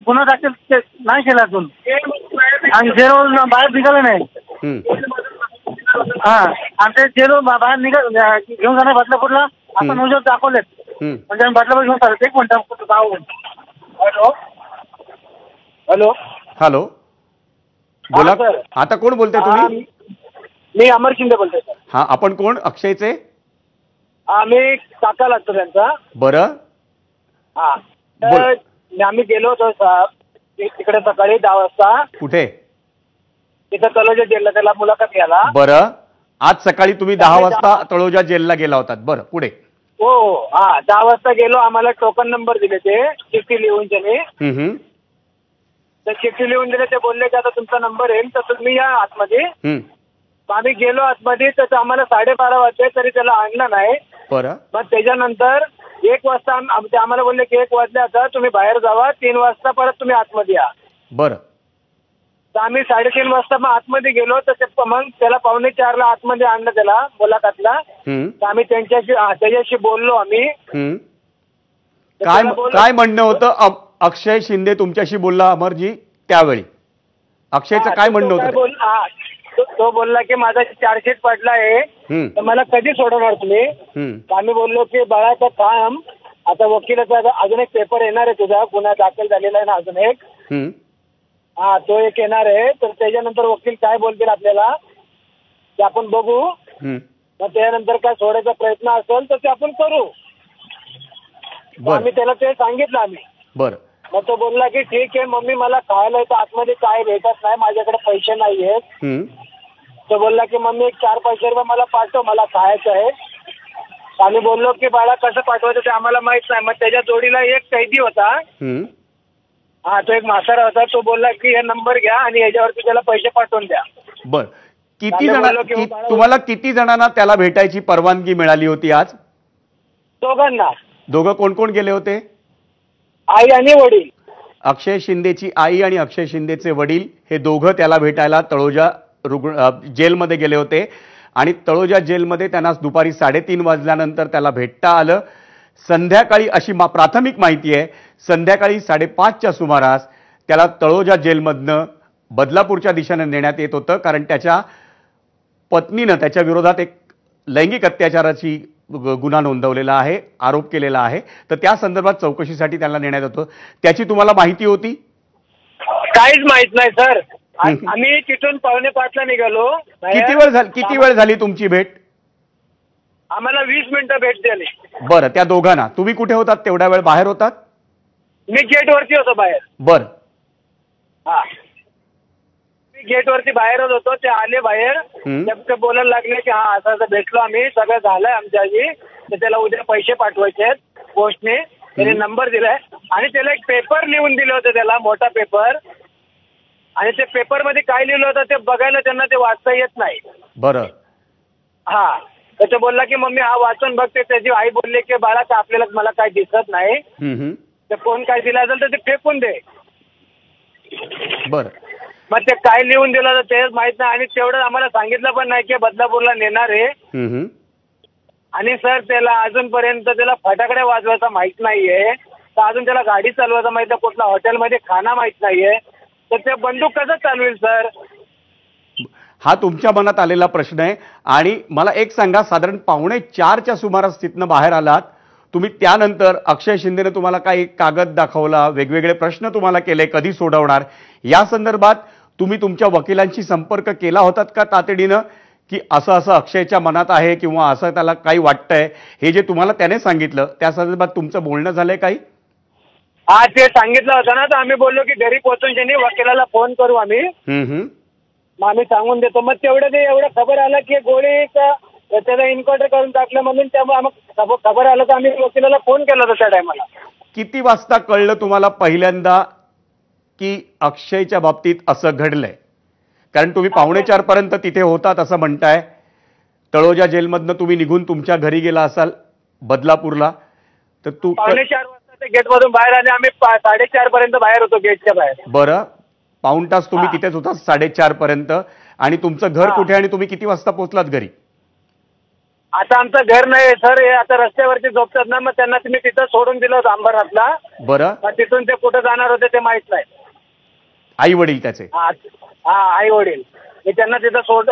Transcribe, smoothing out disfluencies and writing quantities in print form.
गुन्हा दाखल नाही केला अजून आणि जेलवरून बाहेर निघालं नाही. हा आणि ते जेल बाहेर घेऊन जाणार बदलापूरला आता न्यूजवर दाखवलेत म्हणजे आम्ही बदलापूर घेऊन चालत. एक मिनिट. हॅलो हॅलो हॅलो बोला. आता कोण बोलताय तुम्ही? मी अमर शिंदे बोलतोय सर. हा आपण कोण? अक्षयचे? आम्ही काका लागतो त्यांचा. बरं. हा तर आम्ही गेलो होतो साहेब तिकडे सकाळी 10 वाजता. कुठे? तिथं तळोजा जेलला त्याला मुलाखत घ्यायला. बरं. आज सकाळी तुम्ही 10 वाजता तळोजा जेलला गेला होतात. बरं पुढे? हो हा 10 वाजता गेलो. आम्हाला टोकन नंबर दिले ते चिठ्ठी लिहून त्याने. तर चिठ्ठी लिहून दिले. ते बोलले की आता तुमचा नंबर येईल तर तुम्ही या आतमध्ये. आम्ही गेलो आतमध्ये तर आम्हाला 12:30 वाजले तरी त्याला आणलं नाही. बरं. मग त्याच्यानंतर 1 वाजता आम्हाला बोलले की 1 वाजले आता तुम्ही बाहेर जावा 3 वाजता परत तुम्ही आतमध्ये या. बरं. तर आम्ही 3:30 वाजता मग आतमध्ये गेलो तर मग त्याला 3:45ला आतमध्ये आणलं त्याला मुलाखतला. तर आम्ही त्याच्याशी बोललो आम्ही. काय म्हणणं होतं अक्षय शिंदे तुमच्याशी बोलला अमरजी त्यावेळी? अक्षयचं काय म्हणणं होतं? तो बोलला की माझा चार्जशीट पडला आहे तर मला कधी सोडवणार तुम्ही? आम्ही बोललो की बाळाचा काम आता वकिलाचा अजून एक पेपर येणार आहे तुझा गुन्हा दाखल झालेला आहे ना अजून एक. हा तो एक येणार आहे तर त्याच्यानंतर वकील काय बोलतील आपल्याला ते आपण बघू. मग त्यानंतर काय सोडायचा प्रयत्न असेल तर ते आपण करू. आम्ही त्याला ते सांगितलं आम्ही. बरं. मग तो बोलला की ठीक आहे मम्मी मला खायला येतं आतमध्ये काय भेटत नाही माझ्याकडे पैसे नाही आहेत. तो बोलला की मम्मी एक 4-5 रुपये मला पाठव मला खायचं आहे. आम्ही बोललो की बाळा कसं पाठवायचं ते आम्हाला माहित नाही. मग त्याच्या जोडीला एक कैदी होता. हा तो एक म्हातारा होता. तो बोलला की हे नंबर घ्या आणि याच्यावरती त्याला पैसे पाठवून द्या. बर. तुम्हाला किती जणांना त्याला भेटायची परवानगी मिळाली होती आज? दोघांना. दोघं कोण कोण गेले होते? आई आणि वडील. अक्षय शिंदेची आई आणि अक्षय शिंदेचे वडील हे दोघं त्याला भेटायला तळोजा जेलमध्ये गेले होते आणि तळोजा जेलमध्ये त्यांना दुपारी 3:30 वाजल्यानंतर त्याला भेटता आलं. संध्याकाळी अशी प्राथमिक माहिती आहे संध्याकाळी 5:30च्या सुमारास त्याला तळोजा जेलमधनं बदलापूरच्या दिशेने नेण्यात येत होतं कारण त्याच्या पत्नीनं त्याच्या विरोधात एक लैंगिक अत्याचाराची गुन्हा नोंदवलेला आहे आरोप केलेला आहे. तर त्या संदर्भात चौकशीसाठी त्याला नेण्यात होतं. त्याची तुम्हाला माहिती होती? काहीच माहित नाही सर. आम्ही तिथून 4:45ला निघालो. किती वेळ झाली तुमची भेट? आम्हाला 20 मिनिटं भेट झाली. बरं. त्या दोघांना तुम्ही कुठे होतात तेवढ्या वेळ? बाहेर होतात? मी गेटवरती होतो बाहेर. बरं. हा मी गेटवरती बाहेरच होतो. ते आले बाहेर. ते बोलायला लागले की हा असं भेटलो आम्ही सगळं झालंय आमच्याशी तर त्याला उद्या पैसे पाठवायचे आहेत पोस्टने. त्याने नंबर दिलाय आणि त्याला एक पेपर लिहून दिलं होतं त्याला मोठा पेपर आणि ते पेपरमध्ये काय लिहिलं होतं ते बघायला त्यांना ते वाचता येत नाही. बरं. हा तर तो बोलला की मम्मी हा वाचून बघते. त्याची आई बोलली की बाळा का आपल्याला मला काय दिसत नाही तर कोण काय दिलं असेल तर ते फेकून दे. बरं. मग ते काय लिहून दिलं तर तेच माहित नाही आणि तेवढं आम्हाला सांगितलं पण नाही की बदलापूरला नेणार आहे. आणि सर त्याला अजूनपर्यंत त्याला फटाकडे वाजवायचा माहित नाहीये तर अजून त्याला गाडी चालवायचा माहित नाही कुठला हॉटेलमध्ये खाना माहित नाहीये तर ते बंदूक कसं चालवेल सर? हा तुमच्या मनात आलेला प्रश्न आहे. आणि मला एक सांगा साधारण 3:45च्या सुमारास तिथनं बाहेर आलात तुम्ही त्यानंतर अक्षय शिंदेने तुम्हाला काही कागद दाखवला वेगवेगळे प्रश्न तुम्हाला केले कधी सोडवणार या संदर्भात तुम्ही तुमच्या वकिलांशी संपर्क केला होतात का तातडीनं की असं असं अक्षयच्या मनात आहे किंवा असं त्याला काही वाटतंय हे जे तुम्हाला त्याने सांगितलं त्या संदर्भात तुमचं बोलणं झालंय काही? हा ते सांगितलं होतं ना तर आम्ही बोललो की घरी पोहोचून त्यांनी वकिलाला फोन करू आम्ही. मग आम्ही सांगून देतो. मग तेवढं ते एवढं खबर आलं की गोळीचा त्याला इन्क्वायरी करून टाकलं म्हणून त्यामुळे आम्हाला खबर आलं तर आम्ही वकिलाला फोन केला होता त्या टायमाला. किती वाजता कळलं तुम्हाला पहिल्यांदा की अक्षयच्या बाबतीत असं घडलंय? कारण तुम्ही 3:45 पर्यंत तिथे होतात असं म्हणताय. तळोजा जेलमधनं तुम्ही निघून तुमच्या घरी गेला असाल बदलापूरला तर 4:45 वाजता ते गेटमधून बाहेर आले. आम्ही 4:30 पर्यंत बाहेर होतो गेटच्या बाहेर. बरं. पाऊण तास तुम्ही तिथेच होता 4:30 पर्यंत. आणि तुमचं घर कुठे आणि तुम्ही किती वाजता पोहोचलात घरी? आता आमचं घर नाही सर, हे आता रस्त्यावरती झोपतात ना, मग त्यांना तुम्ही तिथं सोडून दिलं होतं अंबरनाथला. बरं. मग तिथून ते कुठं जाणार होते ते माहित नाही. आई वडील त्याचे? हा, आई वडील. मी त्यांना तिथं सोड